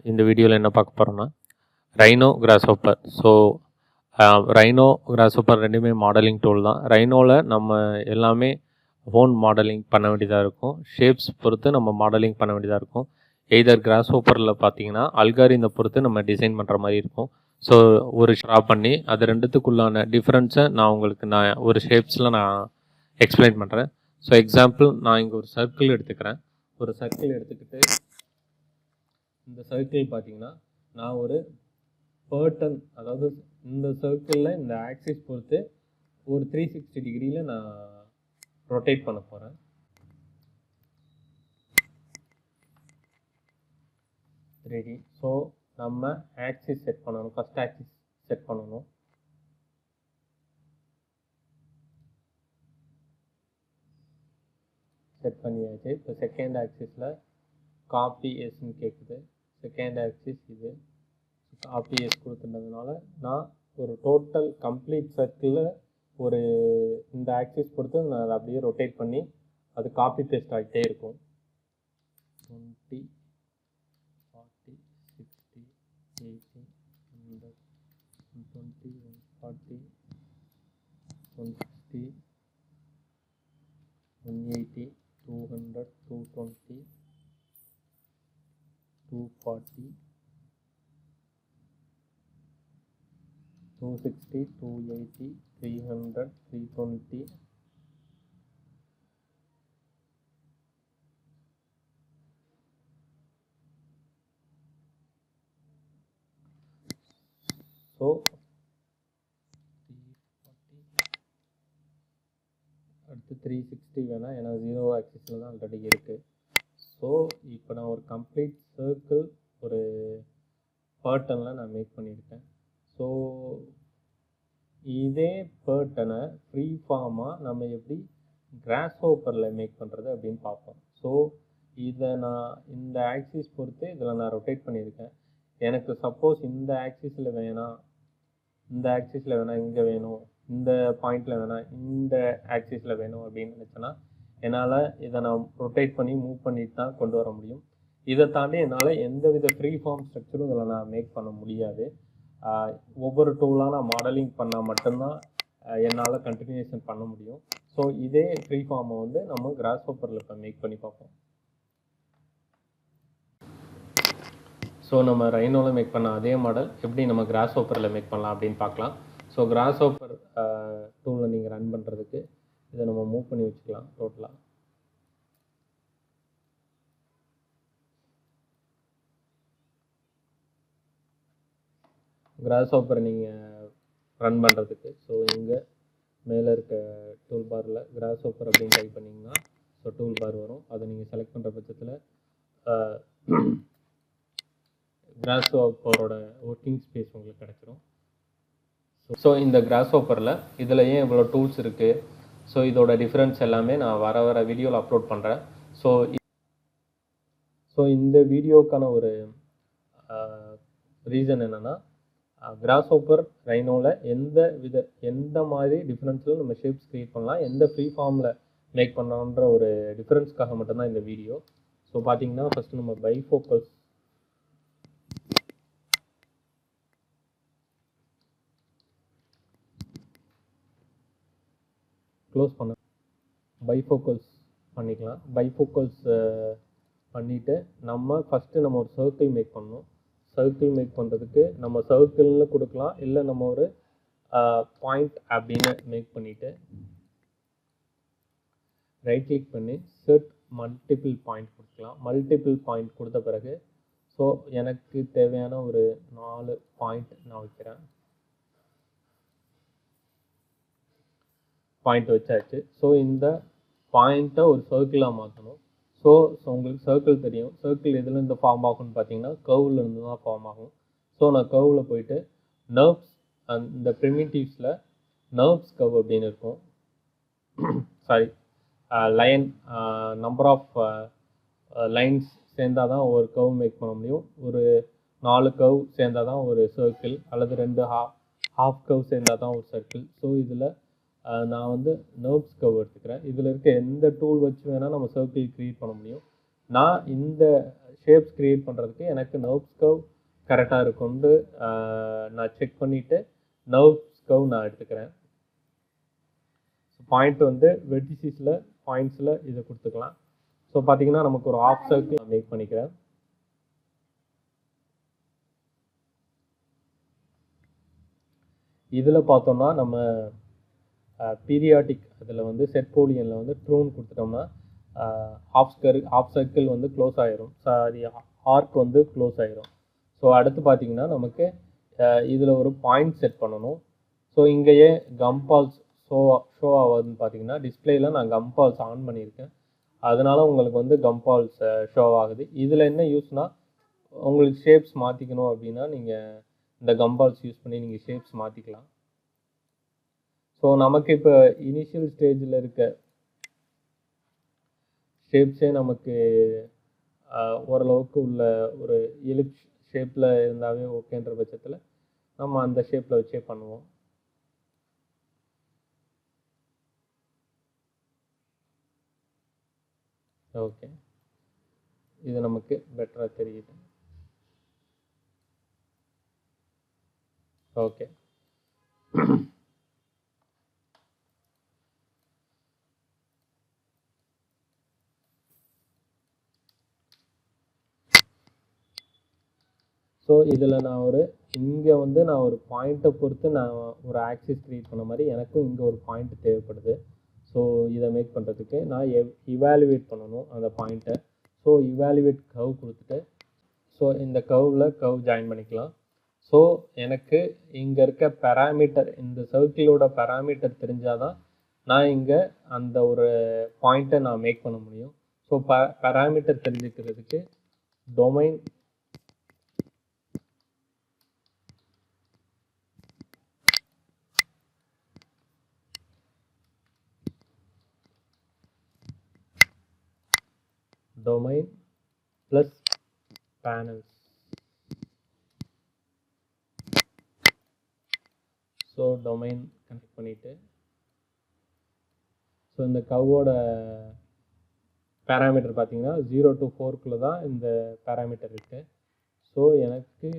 இந்த வீடியோவில் என்ன பார்க்க போகிறோன்னா ரைனோ கிராஸ்ஹோப்பர். ஸோ ரைனோ கிராஸ்ஹோப்பர் ரெண்டுமே மாடலிங் டூல் தான். ரைனோவில் நம்ம எல்லாமே ஓன் மாடலிங் பண்ண வேண்டியதாக இருக்கும். ஷேப்ஸ் பொறுத்து நம்ம மாடலிங் பண்ண வேண்டியதாக இருக்கும். எய்தர் கிராஸ்ஹோப்பரில் பார்த்தீங்கன்னா அல்காரிதை பொறுத்து நம்ம டிசைன் பண்ணுற மாதிரி இருக்கும். ஸோ ஒரு ட்ரா பண்ணி அது ரெண்டுத்துக்குள்ளான டிஃப்ரென்ஸை நான் ஒரு ஷேப்ஸில் நான் எக்ஸ்பிளைன் பண்ணுறேன். ஸோ எக்ஸாம்பிள், நான் இங்கே ஒரு சர்க்கிள் எடுத்துக்கிறேன். ஒரு சர்க்கிள் எடுத்துக்கிட்டு இந்த சர்க்கிள் பார்த்தீங்கன்னா நான் ஒரு பேர்டன், அதாவது இந்த சர்க்கிளில் இந்த ஆக்சிஸ் பொறுத்து ஒரு 360 டிகிரியில் நான் ரொட்டேட் பண்ண போகிறேன். ரெடி. ஸோ நம்ம ஆக்சிஸ் செட் பண்ணணும். ஃபஸ்ட் ஆக்சிஸ் செட் பண்ணணும். செட் பண்ணியாச்சு. இப்போ செகண்ட் ஆக்சிஸில் காப்பி எஸ்ன்னு கேட்குது. செகண்ட் ஆக்சிஸ் இது காப்பி எஸ் கொடுத்துட்டதுனால நான் ஒரு டோட்டல் கம்ப்ளீட் சர்க்கிளில் ஒரு இந்த ஆக்சிஸ் பொறுத்து நான் அதை அப்படியே ரொட்டேட் பண்ணி அது காப்பி பேஸ்ட் ஆகிட்டே இருக்கும். 20, 40, 60, 80, 100, 120, 140, 160, 180, 200, 220, 240, 260, 280, 300, 320, ஸோ 340, அடுத்து 360 வேணாம், ஏன்னா 0 ஆக்சிஸில் தான் ஆல்ரெடி இருக்குது. ஸோ இப்போ நான் ஒரு கம்ப்ளீட் சர்க்கிள் ஒரு பேர்டனில் நான் மேக் பண்ணியிருக்கேன். ஸோ இதே பேர்டனை ஃப்ரீ ஃபார்மாக நம்ம எப்படி கிராஸ்ஹோப்பரில் மேக் பண்ணுறது அப்படின்னு பார்ப்போம். ஸோ இதை நான் இந்த ஆக்சிஸ் பொறுத்து இதில் நான் ரொட்டேட் பண்ணியிருக்கேன். எனக்கு சப்போஸ் இந்த ஆக்சிஸில் வேணாம், இந்த ஆக்சிஸில் வேணாம், இங்கே வேணும், இந்த பாயிண்டில் வேணாம், இந்த ஆக்சிஸில் வேணும் அப்படின்னு நினச்சேன்னா என்னால் இதை நான் ரொட்டேட் பண்ணி மூவ் பண்ணிட்டு தான் கொண்டு வர முடியும். இதை தாண்டி என்னால் எந்தவித ஃப்ரீ ஃபார்ம் ஸ்ட்ரக்சரும் இதில் நான் மேக் பண்ண முடியாது. ஒவ்வொரு டூலாக நான் மாடலிங் பண்ணால் மட்டும்தான் என்னால் கண்டினியூஷன் பண்ண முடியும். ஸோ இதே ஃப்ரீ ஃபார்மை வந்து நம்ம கிராஸ்ஹோப்பரில் இப்போ மேக் பண்ணி பார்ப்போம். ஸோ நம்ம ரைனோவில் மேக் பண்ண அதே மாடல் எப்படி நம்ம கிராஸ்ஹோப்பரில் மேக் பண்ணலாம் அப்படின்னு பார்க்கலாம். ஸோ கிராஸ்ஹோப்பர் டூலை நீங்கள் ரன் பண்ணுறதுக்கு இதை நம்ம மூவ் பண்ணி வச்சுக்கலாம். டோட்டலாக கிராஸ்ஹோப்பரை நீங்கள் ரன் பண்ணுறதுக்கு ஸோ இங்கே மேலே இருக்க டூல் பாரில் கிராஸ்ஹோப்பர் அப்படின்னு டைப் பண்ணிங்கன்னா ஸோ டூல் பார் வரும். அதை நீங்கள் செலக்ட் பண்ணுற பட்சத்தில் கிராஸ்ஹோப்பரோட ஒர்க்கிங் ஸ்பேஸ் உங்களுக்கு கிடச்சிரும். ஸோ இந்த கிராஸ்ஹோப்பரில் இதில் ஏன் இவ்வளோ டூல்ஸ் இருக்குது, ஸோ இதோட டிஃப்ரென்ஸ் எல்லாமே நான் வர வீடியோவில் அப்லோட் பண்ணுறேன். ஸோ இந்த வீடியோக்கான ஒரு ரீசன் என்னென்னா, கிராஸ்ஹோப்பர் ரைனோவில் எந்த மாதிரி டிஃப்ரென்ஸில் நம்ம ஷேப்ஸ் க்ரியேட் பண்ணலாம், எந்த ஃப்ரீ ஃபார்மில் மேக் பண்ணலான்ற ஒரு டிஃப்ரென்ஸ்க்காக மட்டும்தான் இந்த வீடியோ. ஸோ பார்த்தீங்கன்னா ஃபஸ்ட்டு நம்ம பைஃபோக்கல்ஸ் க்ளோஸ் பண்ண பைஃபோக்கல்ஸ் பண்ணிக்கலாம். பைஃபோக்கல்ஸ் பண்ணிவிட்டு நம்ம ஃபஸ்ட்டு நம்ம ஒரு சர்க்கிள் மேக் பண்ணணும். சர்க்கிள் மேக் பண்ணுறதுக்கு நம்ம சர்க்கிள்னு கொடுக்கலாம், இல்லை நம்ம ஒரு பாயிண்ட் அப்படின்னு மேக் பண்ணிவிட்டு ரைட் கிளிக் பண்ணி செட் மல்டிபிள் பாயிண்ட் கொடுக்கலாம். மல்டிபிள் பாயிண்ட் கொடுத்த பிறகு ஸோ எனக்கு தேவையான ஒரு 4 பாயிண்ட் நான் வைக்கிறேன். பாயிண்ட் வச்சாச்சு. ஸோ இந்த பாயிண்ட்டை ஒரு சர்க்கிளாக மாற்றணும். ஸோ உங்களுக்கு சர்க்கிள் தெரியும். சர்க்கிள் எதுலேருந்து ஃபார்ம் ஆகும்னு பார்த்தீங்கன்னா கர்வ்லேருந்து தான் ஃபார்ம் ஆகும். ஸோ நான் கர்வில் போயிட்டு நர்வ்ஸ், இந்த ப்ரிமிட்டிவ்ஸில் நர்வ்ஸ் கர்வ் அப்படின்னு இருக்கும். Sorry, line number of lines சேர்ந்தால் தான் ஒரு கர்வ் மேக் பண்ண முடியும். ஒரு 4 கர்வ் சேர்ந்தால் தான் ஒரு சர்க்கிள், அல்லது 2 ஹாஃப் கர்வ் சேர்ந்தால் தான் ஒரு சர்க்கிள். ஸோ இதில் நான் வந்து நர்வ்ஸ் கர்வ் எடுத்துக்கிறேன். இதில் இருக்க எந்த டூல் வச்சு வேணால் நம்ம சர்க்கிள் க்ரியேட் பண்ண முடியும். நான் இந்த ஷேப்ஸ் க்ரியேட் பண்ணுறதுக்கு எனக்கு நர்வ்ஸ் கர்வ் கரெக்டாக இருக்கும்னு நான் செக் பண்ணிவிட்டு நர்வ்ஸ் கர்வ் நான் எடுத்துக்கிறேன். பாயிண்ட் வந்து வெர்டிசிஸில் பாயிண்ட்ஸில் இதை கொடுத்துக்கலாம். ஸோ பார்த்தீங்கன்னா நமக்கு ஒரு ஆஃப் சர்க்கிள் நான் மேக் பண்ணிக்கிறேன். இதில் பார்த்தோம்னா நம்ம பீரியாடிக் அதில் வந்து செட் போலியனில் வந்து ட்ரூன்னு கொடுத்துட்டோம்னா ஆஃப் சர்க்கிள் வந்து க்ளோஸ் ஆயிரும், சாரி ஆர்க் வந்து க்ளோஸ் ஆயிரும். ஸோ அடுத்து பார்த்தீங்கன்னா நமக்கு இதில் ஒரு பாயிண்ட் செட் பண்ணணும். ஸோ இங்கேயே கம்பால்ஸ் ஷோ ஆகுதுன்னு பார்த்தீங்கன்னா டிஸ்பிளேயில் நான் கம்பால்ஸ் ஆன் பண்ணியிருக்கேன், அதனால உங்களுக்கு வந்து கம்பால்ஸ் ஷோ ஆகுது. இதில் என்ன யூஸ்னால் உங்களுக்கு ஷேப்ஸ் மாற்றிக்கணும் அப்படின்னா நீங்கள் இந்த கம்பால்ஸ் யூஸ் பண்ணி நீங்கள் ஷேப்ஸ் மாற்றிக்கலாம். ஸோ நமக்கு இப்போ இனிஷியல் ஸ்டேஜில் இருக்க ஷேப்ஸே நமக்கு ஓரளவுக்கு உள்ள ஒரு எலிப்ஸ் ஷேப்பில் இருந்தாவே ஓகேன்ற பட்சத்தில் நம்ம அந்த ஷேப்பில் வச்சே பண்ணுவோம். ஓகே, இது நமக்கு பெட்டராக தெரியுது. ஓகே, ஸோ இதில் நான் இங்கே வந்து நான் ஒரு பாயிண்ட்டை பொறுத்து நான் ஒரு ஆக்சிஸ் க்ரியேட் பண்ண மாதிரி எனக்கும் இங்கே ஒரு பாயிண்ட் தேவைப்படுது. ஸோ இதை மேக் பண்ணுறதுக்கு நான் இவாலுவேட் பண்ணணும் அந்த பாயிண்ட்டை. ஸோ இவாலுவேட் கர்வ் கொடுத்துட்டு ஸோ இந்த கர்வ் ஜாயின் பண்ணிக்கலாம். ஸோ எனக்கு இங்கே இருக்க பேராமீட்டர், இந்த சர்க்கிளோட பேராமீட்டர் தெரிஞ்சால் தான் நான் இங்கே அந்த ஒரு பாயிண்ட்டை நான் மேக் பண்ண முடியும். ஸோ பேராமீட்டர் தெரிஞ்சுக்கிறதுக்கு domain plus panels. So domain connect பண்ணிவிட்டு ஸோ இந்த கர்வோட பேராமீட்டர் பார்த்தீங்கன்னா 0 to 4 தான் இந்த பேராமீட்டர் இருக்குது. ஸோ எனக்கு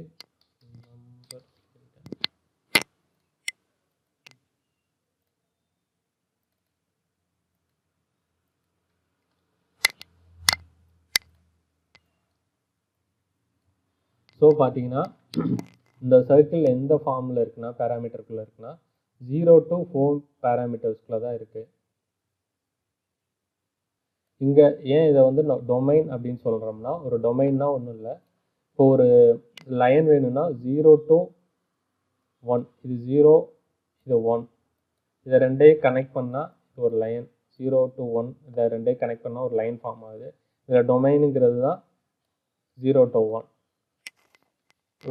ஸோ பார்த்தீங்கன்னா இந்த சர்க்கிள் எந்த ஃபார்மில் இருக்குன்னா பேராமீட்டருக்குள்ளே இருக்குன்னா 0 to 4 பேராமீட்டர்ஸ்குள்ளே தான் இருக்குது. இங்கே ஏன் இதை வந்து டொமைன் அப்படின்னு சொல்கிறோம்னா, ஒரு டொமைன்னா ஒன்றும் இல்லை, இப்போ ஒரு லைன் வேணும்னா 0 to 1, இது 0 இது 1, இதை ரெண்டையும் கனெக்ட் பண்ணால் இது ஒரு லைன். 0 to 1 இதை ரெண்டையும் கனெக்ட் பண்ணால் ஒரு லைன் ஃபார்ம் ஆகுது. இதில் டொமைனுங்கிறது தான் 0 to 1.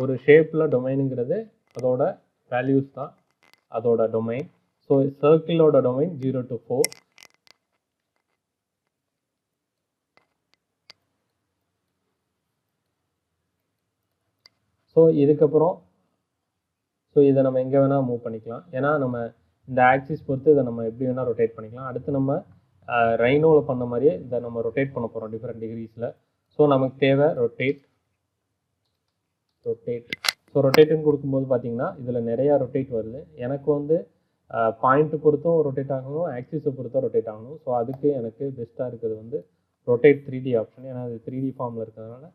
ஒரு ஷேப்பில் டொமைனுங்கிறது அதோட வேல்யூஸ் தான் அதோட டொமைன். ஸோ சர்க்கிளோட டொமைன் 0 to 4. ஸோ இதுக்கப்புறம் இதை நம்ம எங்கே வேணால் மூவ் பண்ணிக்கலாம், ஏன்னா நம்ம இந்த ஆக்சிஸ் பொறுத்து இதை நம்ம எப்படி வேணால் ரொட்டேட் பண்ணிக்கலாம். அடுத்து நம்ம ரைனோவில் பண்ண மாதிரியே இதை நம்ம ரொட்டேட் பண்ண போகிறோம் டிஃப்ரெண்ட் டிகிரிஸில். ஸோ நமக்கு தேவை ரொட்டேட். ஸோ ரொட்டேட்டுன்னு கொடுக்கும்போது பார்த்தீங்கன்னா இதில் நிறையா ரொட்டேட் வருது. எனக்கு வந்து பாயிண்ட்டு பொறுத்தும் ரொட்டேட் ஆகணும், ஆக்சிஸை பொறுத்தும் ரொட்டேட் ஆகணும். ஸோ அதுக்கு எனக்கு பெஸ்ட்டாக இருக்கிறது வந்து ரொட்டேட் 3D ஆப்ஷன். ஏன்னா அது 3D ஃபார்மில் இருக்கிறதுனால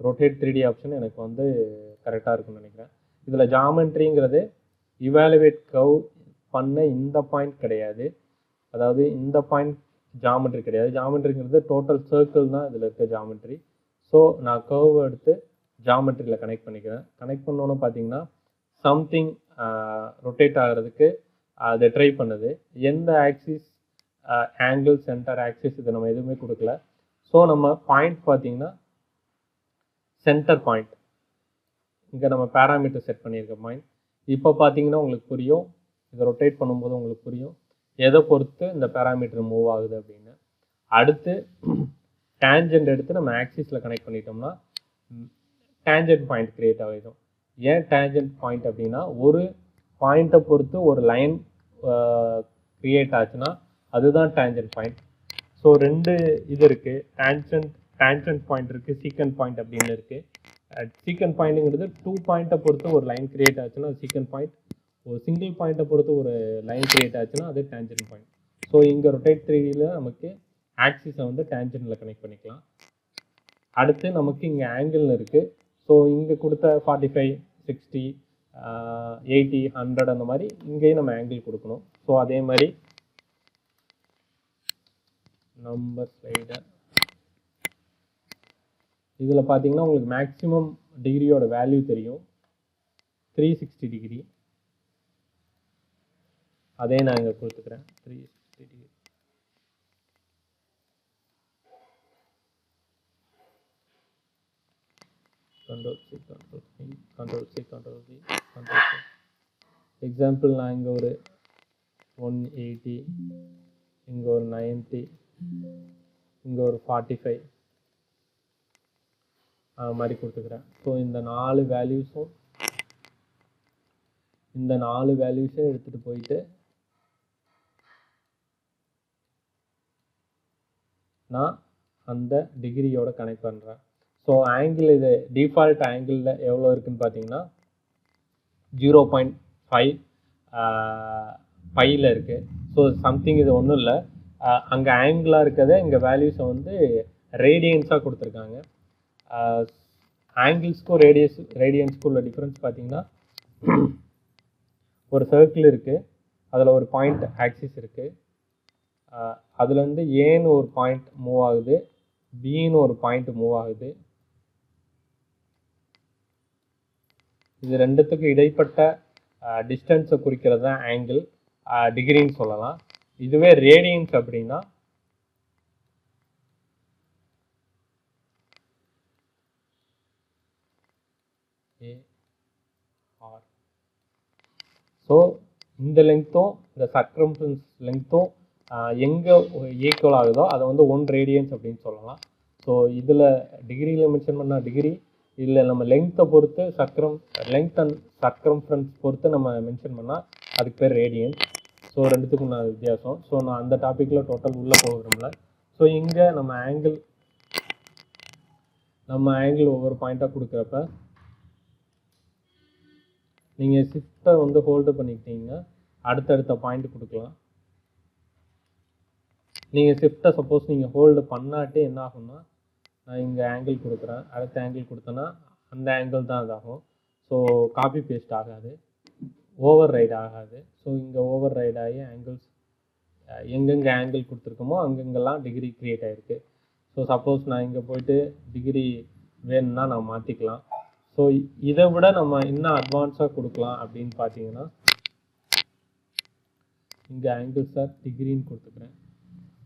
ரொட்டேட் 3D ஆப்ஷன் எனக்கு வந்து கரெக்டாக இருக்குன்னு நினைக்கிறேன். இதில் ஜாமெண்ட்ரிங்கிறது இவாலுவேட் கர்வ் பண்ண இந்த பாயிண்ட் கிடையாது, அதாவது இந்த பாயிண்ட் ஜாமெண்ட்ரி கிடையாது. ஜாமெண்ட்ரிங்கிறது டோட்டல் சர்க்கிள் தான் இதில் இருக்க ஜாமெண்ட்ரி. ஸோ நான் கர்வ் எடுத்து ஜாமெட்ரியில் கனெக்ட் பண்ணிக்கிறேன். கனெக்ட் பண்ணோன்னு பார்த்தீங்கன்னா சம்திங் ரொட்டேட் ஆகிறதுக்கு அதை ட்ரை பண்ணுது. எந்த ஆக்சிஸ், ஆங்கிள், சென்டர், ஆக்சிஸ் இதை நம்ம எதுவுமே கொடுக்கல. ஸோ நம்ம பாயிண்ட் பார்த்தீங்கன்னா சென்டர் பாயிண்ட், இங்கே நம்ம பேராமீட்டர் செட் பண்ணியிருக்க பாயிண்ட். இப்போ பார்த்தீங்கன்னா உங்களுக்கு புரியும், இதை ரொட்டேட் பண்ணும்போது உங்களுக்கு புரியும் எதை பொறுத்து இந்த பேராமீட்டர் மூவ் ஆகுது அப்படின்னு. அடுத்து டேஞ்சன்ட் எடுத்து நம்ம ஆக்சிஸில் கனெக்ட் பண்ணிட்டோம்னா டேஞ்சன்ட் பாயிண்ட் கிரியேட் ஆகிடும். ஏன் டேஞ்சன்ட் பாயிண்ட் அப்படின்னா, ஒரு பாயிண்ட்டை பொறுத்து ஒரு லைன் கிரியேட் ஆச்சுன்னா அதுதான் டேஞ்சன்ட் பாயிண்ட். ஸோ ரெண்டு இது இருக்குது, டேஞ்சன்ட் டேன்ஜென்ட் பாயிண்ட் இருக்குது, சீக்கண்ட் பாயிண்ட் அப்படின்னு இருக்குது. சீக்கண்ட் பாயிண்ட்டுங்கிறது 2 பாயிண்ட்டை பொறுத்து ஒரு லைன் கிரியேட் ஆச்சுன்னா அது சீக்கண்ட் பாயிண்ட், ஒரு சிங்கிள் பாயிண்ட்டை பொறுத்து ஒரு லைன் கிரியேட் ஆச்சுன்னா அது டேன்ஜென்ட் பாயிண்ட். ஸோ இங்கே ரொட்டேட் 3Dயில் நமக்கு ஆக்சிஸை வந்து டேன்ஜென்ட்டில் கனெக்ட் பண்ணிக்கலாம். அடுத்து நமக்கு இங்கே ஆங்கிள் இருக்குது. ஸோ இங்கே கொடுத்த 45, 60, 80, 100 அந்த மாதிரி இங்கேயும் நம்ம ஆங்கிள் கொடுக்கணும். ஸோ அதே மாதிரி நம்பர் ஸ்லைடர் இதில் பார்த்தீங்கன்னா உங்களுக்கு மேக்ஸிமம் டிகிரியோட வேல்யூ தெரியும், 360 டிகிரி. அதே நான் இங்கே கொடுத்துக்கிறேன், 360 degree. Ctrl+C, Ctrl+V, Ctrl+C, Ctrl+V, Ctrl+C. Example நான் இங்கே ஒரு 180, இங்கே ஒரு 90, இங்கே ஒரு 45 அது மாதிரி கொடுத்துக்கிறேன். ஸோ இந்த 4 வேல்யூஸும் எடுத்துகிட்டு போயிட்டு நான் அந்த டிகிரியோட கனெக்ட் பண்ணுறேன். ஸோ ஆங்கிள் இது டிஃபால்ட் ஆங்கிளில் எவ்வளோ இருக்குதுன்னு பார்த்தீங்கன்னா 0.5 பையில் இருக்குது. ஸோ சம்திங் இது ஒன்றும் இல்லை, அங்கே ஆங்கிளாக இருக்கிறத இங்கே வேல்யூஸை வந்து ரேடியன்ஸாக கொடுத்துருக்காங்க. ஆங்கிள்ஸ்க்கும் ரேடியன்ஸ்க்கும் உள்ள டிஃப்ரென்ஸ் பார்த்தீங்கன்னா ஒரு சர்க்கிள் இருக்குது, அதில் ஒரு பாயிண்ட் ஆக்சிஸ் இருக்குது, அதுலேருந்து ஏன்னு ஒரு பாயிண்ட் மூவ் ஆகுது, பின்னு ஒரு பாயிண்ட் மூவ் ஆகுது. இது ரெண்டுத்துக்கும் இடைப்பட்ட டிஸ்டன்ஸை குறிக்கிறது தான் ஆங்கிள், டிகிரின்னு சொல்லலாம். இதுவே ரேடியன்ஸ் அப்படின்னா AR. ஸோ இந்த லெங்க்த்தும் இந்த சர்க்கம்ஃபரன்ஸ் லெங்க்த்தும் எங்கே ஈக்குவல் ஆகுதோ அதை வந்து 1 ரேடியன்ஸ் அப்படின்னு சொல்லலாம். ஸோ இதில் டிகிரியில் மென்ஷன் பண்ணால் டிகிரி, இதில் நம்ம லெங்க்த்தை பொறுத்து லெங்க் அண்ட் சர்க்கம்ஃபரன்ஸ் பொறுத்து நம்ம மென்ஷன் பண்ணால் அதுக்கு பேர் ரேடியன்ஸ். ஸோ ரெண்டுத்துக்கும் நான் வித்தியாசம். ஸோ நான் அந்த டாப்பிக்கில் டோட்டல் உள்ளே போக விரும்பல. ஸோ இங்கே நம்ம ஆங்கிள் ஒவ்வொரு பாயிண்ட்டாக கொடுக்குறப்ப நீங்கள் ஷிஃப்ட்டை வந்து ஹோல்டு பண்ணிக்கிட்டீங்கன்னா அடுத்தடுத்த பாயிண்ட் கொடுக்கலாம். நீங்கள் ஷிஃப்ட்டை சப்போஸ் நீங்கள் ஹோல்டு பண்ணாட்டே என்ன ஆகும்னா, நான் இங்கே ஆங்கிள் கொடுக்குறேன், அடுத்த ஆங்கிள் கொடுத்தேன்னா அந்த ஆங்கிள் தான் இதாகும். ஸோ காப்பி பேஸ்ட் ஆகாது, ஓவர் ரைட் ஆகாது. ஸோ இங்கே ஓவர் ரைட் ஆகி ஆங்கிள்ஸ் எங்கெங்கே ஆங்கிள் கொடுத்துருக்கோமோ அங்கெங்கெல்லாம் டிகிரி க்ரியேட் ஆகிருக்கு. ஸோ சப்போஸ் நான் இங்கே போய்ட்டு டிகிரி வேணும்னா நான் மாற்றிக்கலாம். ஸோ இதை விட நம்ம இன்னும் அட்வான்ஸாக கொடுக்கலாம் அப்படின்னு பார்த்தீங்கன்னா இங்கே ஆங்கிள்ஸை டிகிரின்னு கொடுத்துக்கிறேன்,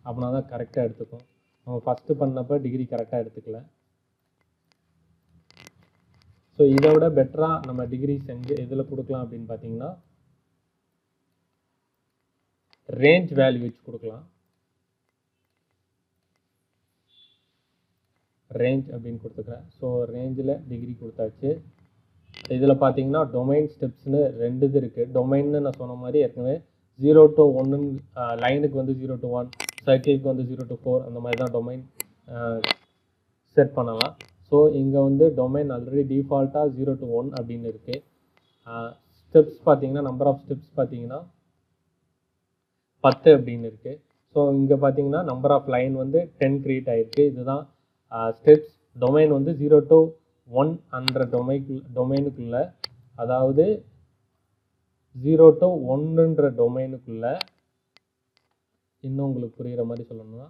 அப்படின்னா தான் கரெக்டாக எடுத்துக்கும். நம்ம ஃபஸ்ட்டு பண்ணப்போ டிகிரி கரெக்டாக எடுத்துக்கல. ஸோ இதை விட பெட்டராக நம்ம டிகிரி செஞ்சு எதில் கொடுக்கலாம் அப்படின்னு பார்த்தீங்கன்னா ரேஞ்ச் வேல்யூ வச்சு கொடுக்கலாம். ரேஞ்ச் அப்படின்னு கொடுத்துக்கிறேன். ஸோ ரேஞ்சில் டிகிரி கொடுத்தாச்சு. இதில் பார்த்தீங்கன்னா டொமைன் ஸ்டெப்ஸ்னு 2 இது இருக்குது. டொமைன்னு நான் சொன்ன மாதிரி ஏற்கனவே 0 to 1 லைனுக்கு வந்து 0 to 1, சர்க்கிளுக்கு வந்து 0 to 4 அந்த மாதிரி தான் டொமைன் செட் பண்ணலாம். ஸோ இங்கே வந்து டொமைன் ஆல்ரெடி டிஃபால்ட்டாக 0 to 1 அப்படின்னு இருக்குது. ஸ்டெப்ஸ் பார்த்தீங்கன்னா நம்பர் ஆஃப் ஸ்டெப்ஸ் பார்த்தீங்கன்னா 10 அப்படின்னு இருக்குது. ஸோ இங்கே பார்த்தீங்கன்னா நம்பர் ஆஃப் லைன் வந்து 10 க்ரியேட் ஆகிருக்கு. இதுதான் ஸ்டெப்ஸ். டொமைன் வந்து 0 to 1 அந்த டொமைனுக்குள்ளே, அதாவது 0 to 1ன்ற டொமைனுக்குள்ளே, இன்னும் உங்களுக்கு புரிகிற மாதிரி சொல்லணும்னா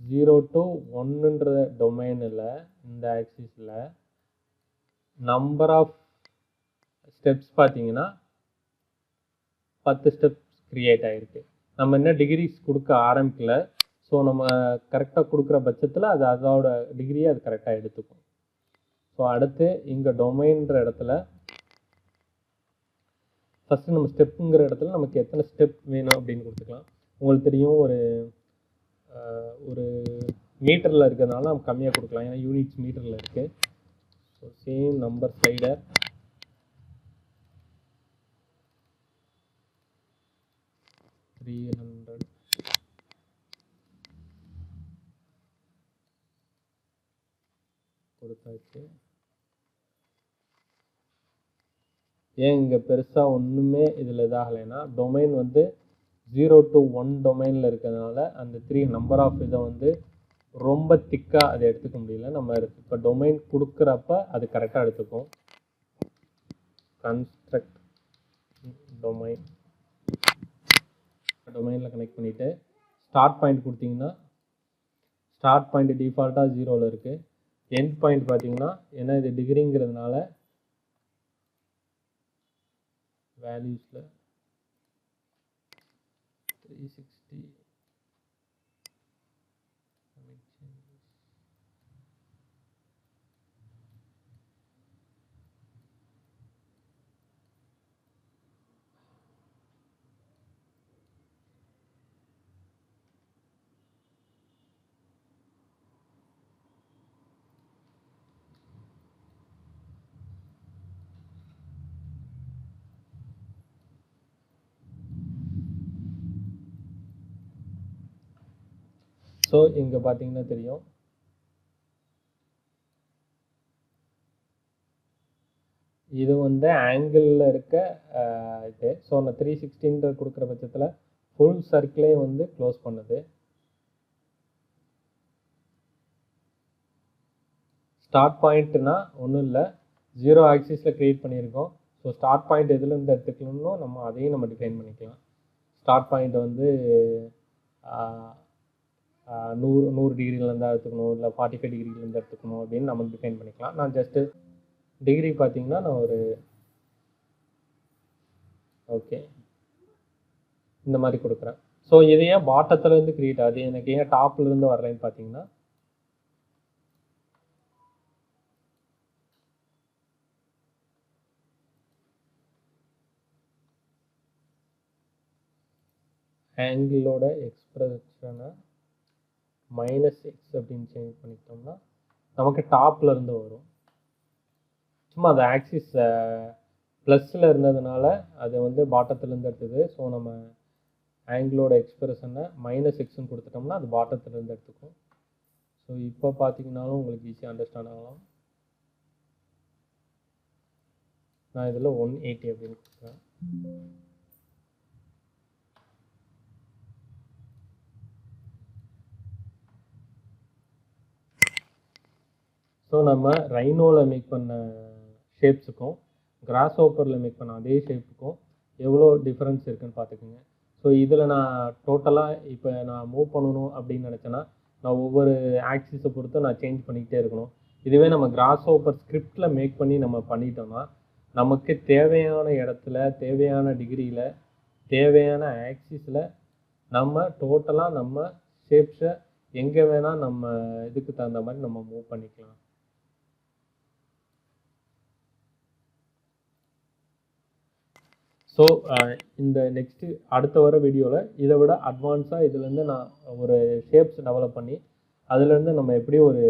0 to 1ன்ற டொமைனில் இந்த ஆக்சிஸில் நம்பர் ஆஃப் ஸ்டெப்ஸ் பார்த்தீங்கன்னா 10 ஸ்டெப்ஸ் க்ரியேட் ஆகிருக்கு. நம்ம என்ன டிகிரிஸ் கொடுக்க ஆரம்பிக்கல. ஸோ நம்ம கரெக்டாக கொடுக்குற பட்சத்தில் அது அதோட டிகிரியை அது கரெக்டாக எடுத்துக்கும். ஸோ அடுத்து இங்கே டொமைன்ற இடத்துல ஃபஸ்ட்டு நம்ம ஸ்டெப்புங்கிற இடத்துல நமக்கு எத்தனை ஸ்டெப் வேணும் அப்படின்னு கொடுத்துக்கலாம். உங்களுக்கு தெரியும் ஒரு மீட்டரில் இருக்கிறதுனால நம்ம கம்மியாக கொடுக்கலாம், ஏன்னா யூனிட்ஸ் மீட்டரில் இருக்குது. So same number slider $300. கொடுத்தாச்சு. ஏன் இங்கே பெருசாக ஒன்றுமே இதில் இதாகலைன்னா டொமைன் வந்து 0 to 1 டொமைனில் இருக்கிறதுனால அந்த 3 நம்பர் ஆஃப் இதை வந்து ரொம்ப திக்காக அதை எடுத்துக்க முடியல. நம்ம இப்போ டொமைன் கொடுக்குறப்ப அது கரெக்டாக எடுத்துக்கும். கன்ஸ்ட்ரக்ட் டொமைனில் கனெக்ட் பண்ணிவிட்டு ஸ்டார்ட் பாயிண்ட் கொடுத்தீங்கன்னா ஸ்டார்ட் பாயிண்ட் டிஃபால்ட்டாக 0ல் இருக்குது. எண்ட் பாயிண்ட் பார்த்தீங்கன்னா ஏன்னா இது டிகிரிங்கிறதுனால வேல்யூஸில் 360 ஸோ இங்கே பார்த்தீங்கன்னா தெரியும் இது வந்து ஆங்கிளில் இருக்க இது. ஸோ நான் 360 கொடுக்குற பட்சத்தில் ஃபுல் சர்க்கிளே வந்து க்ளோஸ் பண்ணுது. ஸ்டார்ட் பாயிண்ட்னா ஒன்றும் இல்லை, 0 ஆக்சிஸில் க்ரியேட் பண்ணியிருக்கோம். ஸோ ஸ்டார்ட் பாயிண்ட் எதுலேருந்து எடுத்துக்கணும்னோ நம்ம அதையும் நம்ம டிஃபைன் பண்ணிக்கலாம். ஸ்டார்ட் பாயிண்ட் வந்து 100 டிகிரிலேருந்து எடுத்துக்கணும், இல்லை 45 டிகிரிலேருந்து எடுத்துக்கணும் அப்படின்னு நம்ம டிஃபைன் பண்ணிக்கலாம். நான் ஜஸ்ட்டு டிகிரி பார்த்தீங்கன்னா நான் ஒரு ஓகே இந்த மாதிரி கொடுக்குறேன். ஸோ இது ஏன் பாட்டத்துலேருந்து க்ரியேட் ஆகுது, எனக்கு ஏன் டாப்லேருந்து வரலைன்னு பார்த்தீங்கன்னா ஆங்கிளோட எக்ஸ்பிரஷனை -x அப்படின்னு சேஞ்ச் பண்ணிக்கிட்டோம்னா நமக்கு டாப்பில் இருந்து வரும். சும்மா அது ஆக்சிஸ் ப்ளஸில் இருந்ததுனால அது வந்து பாட்டத்துலேருந்து எடுத்தது. ஸோ நம்ம ஆங்கிளோட எக்ஸ்பிரஷனை -xன்னு கொடுத்துட்டோம்னா அது பாட்டத்துலேருந்து எடுத்துக்கும். ஸோ இப்போ பார்த்தீங்கன்னாலும் உங்களுக்கு ஈஸியாக அண்டர்ஸ்டாண்ட் ஆகலாம். நான் இதில் 180 அப்படின்னு கொடுக்குறேன். ஸோ நம்ம ரைனோவில் மேக் பண்ண ஷேப்ஸுக்கும் கிராஸ் ஹோப்பரில் மேக் பண்ண அதே ஷேப்புக்கும் எவ்வளோ டிஃப்ரென்ஸ் இருக்குதுன்னு பார்த்துக்குங்க. ஸோ இதில் நான் டோட்டலாக இப்போ நான் மூவ் பண்ணணும் அப்படின்னு நினச்சேன்னா நான் ஒவ்வொரு ஆக்சிஸை பொறுத்து நான் சேஞ்ச் பண்ணிக்கிட்டே இருக்கணும். இதுவே நம்ம கிராஸ் ஹோப்பர் ஸ்கிரிப்டில் மேக் பண்ணி நம்ம பண்ணிட்டோம்னா நமக்கு தேவையான இடத்துல தேவையான டிகிரியில் தேவையான ஆக்சிஸில் நம்ம டோட்டலாக நம்ம ஷேப்ஸை எங்கே வேணால் நம்ம இதுக்கு தகுந்த மாதிரி நம்ம மூவ் பண்ணிக்கலாம். ஸோ இந்த நெக்ஸ்ட்டு அடுத்த வர வீடியோவில் இதை விட அட்வான்ஸாக இதுலேருந்து நான் ஒரு ஷேப்ஸ் டெவலப் பண்ணி அதுலேருந்து நம்ம எப்படி ஒரு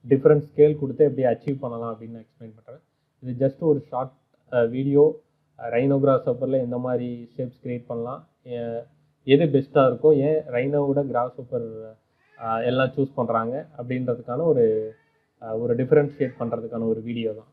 டிஃப்ரெண்ட் ஸ்கேல் கொடுத்து எப்படி அச்சீவ் பண்ணலாம் அப்படின்னு நான் எக்ஸ்பிளைன் பண்ணுறேன். இது ஜஸ்ட் ஒரு ஷார்ட் வீடியோ. ரைனோ கிராஸ் ஹோப்பரில் எந்த மாதிரி ஷேப்ஸ் க்ரியேட் பண்ணலாம், எது பெஸ்ட்டாக இருக்கோ, ஏன் ரைனோவோட கிராஸ் ஹோப்பர் எல்லாம் சூஸ் பண்ணுறாங்க அப்படின்றதுக்கான ஒரு டிஃப்ரென்ஷியேட் பண்ணுறதுக்கான ஒரு வீடியோ தான்.